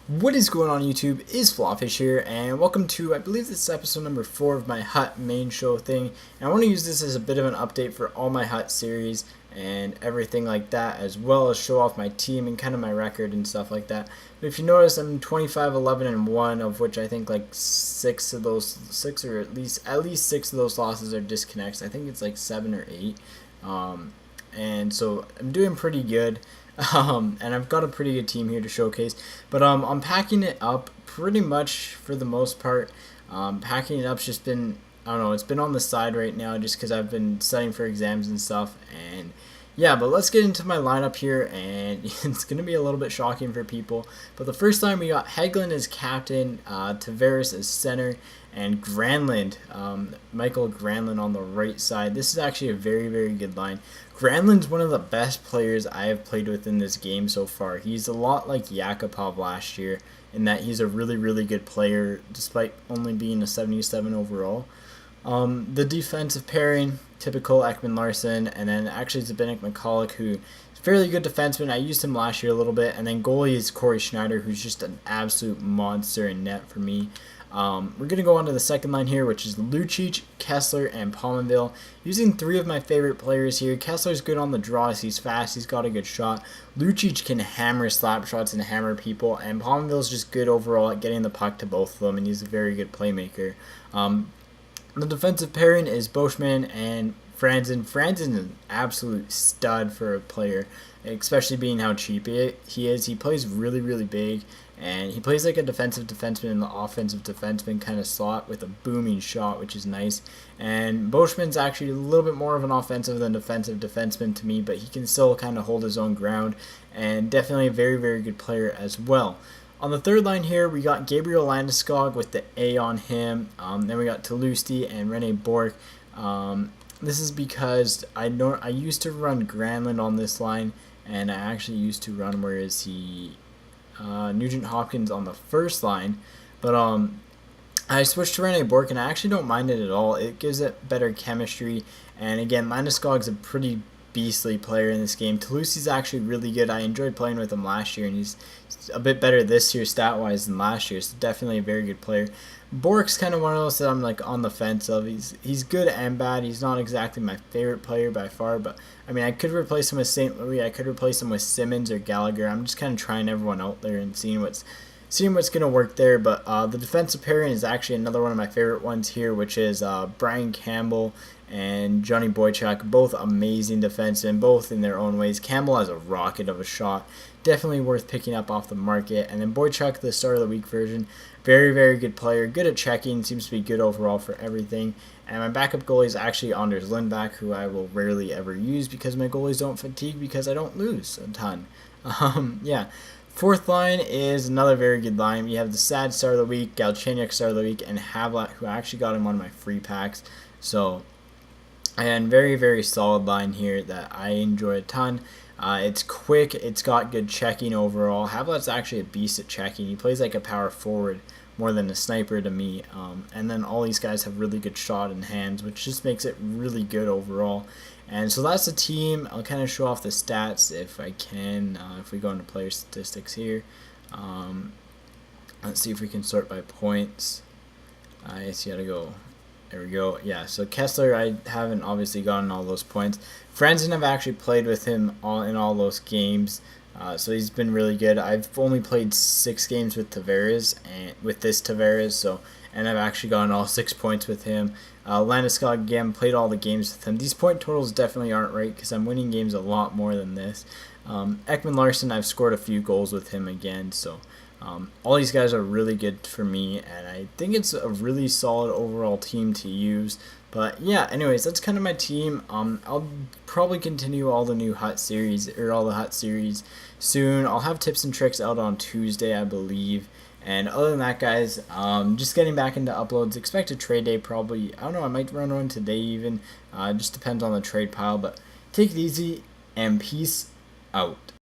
What is going on YouTube? Is FlopFish here, and welcome to, I believe this is episode number 4 of my Hut main show thing. And I want to use this as a bit of an update for all my Hut series and everything like that, as well as show off my team and kind of my record and stuff like that. But if you notice, I'm 25, 11, and 1, of which I think like 6 of those, 6 or at least 6 of those losses are disconnects. I think it's like 7 or 8. And so I'm doing pretty good. And I've got a pretty good team here to showcase, but I'm packing it up pretty much for the most part. Packing it up's just been, I don't know, it's been on the side right now just because I've been studying for exams and stuff. And yeah, but let's get into my lineup here, and it's going to be a little bit shocking for people. But the first line, we got Hagelin as captain, Tavares as center, and Granlund, Michael Granlund on the right side. This is actually a very, very good line. Granlund's one of the best players I have played with in this game so far. He's a lot like Yakupov last year in that he's a really, really good player despite only being a 77 overall. The defensive pairing, typical Ekman-Larsson, and then actually Zbynek McCulloch, who is a fairly good defenseman. I used him last year a little bit, and then goalie is Corey Schneider, who's just an absolute monster in net for me. We're going to go on to the second line here, which is Lucic, Kessler, and Pominville. Using 3 of my favorite players here. Kessler's good on the draws. He's fast. He's got a good shot. Lucic can hammer slap shots and hammer people. And Pominville's just good overall at getting the puck to both of them, and he's a very good playmaker. The defensive pairing is Boschman and Franzen. Franzen's an absolute stud for a player, especially being how cheap he is. He plays really, really big, and he plays like a defensive defenseman in the offensive defenseman kind of slot with a booming shot, which is nice. And Boschman's actually a little bit more of an offensive than defensive defenseman to me, but he can still kind of hold his own ground, and definitely a very, very good player as well. On the third line here, we got Gabriel Landeskog with the A on him. Then we got Toulouse and Rene Bourque. This is because I used to run Granlund on this line, and I actually used to run, where is he, Nugent Hopkins on the first line. But I switched to Rene Bourque, and I actually don't mind it at all. It gives it better chemistry, and again, Landeskog's a pretty beastly player in this game. Toulouse is actually really good. I enjoyed playing with him last year, and he's a bit better this year stat-wise than last year, so definitely a very good player. Bourque's kind of one of those that I'm like on the fence of. He's good and bad. He's not exactly my favorite player by far, but I mean, I could replace him with St. Louis. I could replace him with Simmons or Gallagher. I'm just kind of trying everyone out there and seeing what's going to work there. But the defensive pairing is actually another one of my favorite ones here, which is Brian Campbell and Johnny Boychuk, both amazing defensemen, both in their own ways. Campbell has a rocket of a shot, definitely worth picking up off the market. And then Boychuk, the start of the week version, very, very good player, good at checking, seems to be good overall for everything. And my backup goalie is actually Anders Lindback, who I will rarely ever use because my goalies don't fatigue because I don't lose a ton. Yeah. Fourth line is another very good line. We have the sad start of the week, Galchenyuk start of the week, and Havlat, who I actually got him on my free packs. So, and very, very solid line here that I enjoy a ton. It's quick. It's got good checking overall. Havlat's actually a beast at checking. He plays like a power forward more than a sniper to me. And then all these guys have really good shot and hands, which just makes it really good overall. And so that's the team. I'll kind of show off the stats if I can. If we go into player statistics here. Let's see if we can sort by points. I guess you gotta go. There we go. Yeah, so Kessler, I haven't obviously gotten all those points. Franzen, I've actually played with him in all those games, so he's been really good. I've only played 6 games with Tavares, and I've actually gotten all 6 points with him. Landeskog, again, played all the games with him. These point totals definitely aren't right because I'm winning games a lot more than this. Ekman-Larsson, I've scored a few goals with him again, so all these guys are really good for me, and I think it's a really solid overall team to use. But yeah, anyways, that's kind of my team. I'll probably continue all the Hut series soon. I'll have tips and tricks out on Tuesday, I believe. And other than that, guys, just getting back into uploads. Expect a trade day probably. I don't know, I might run one today even. Just depends on the trade pile. But take it easy, and peace out.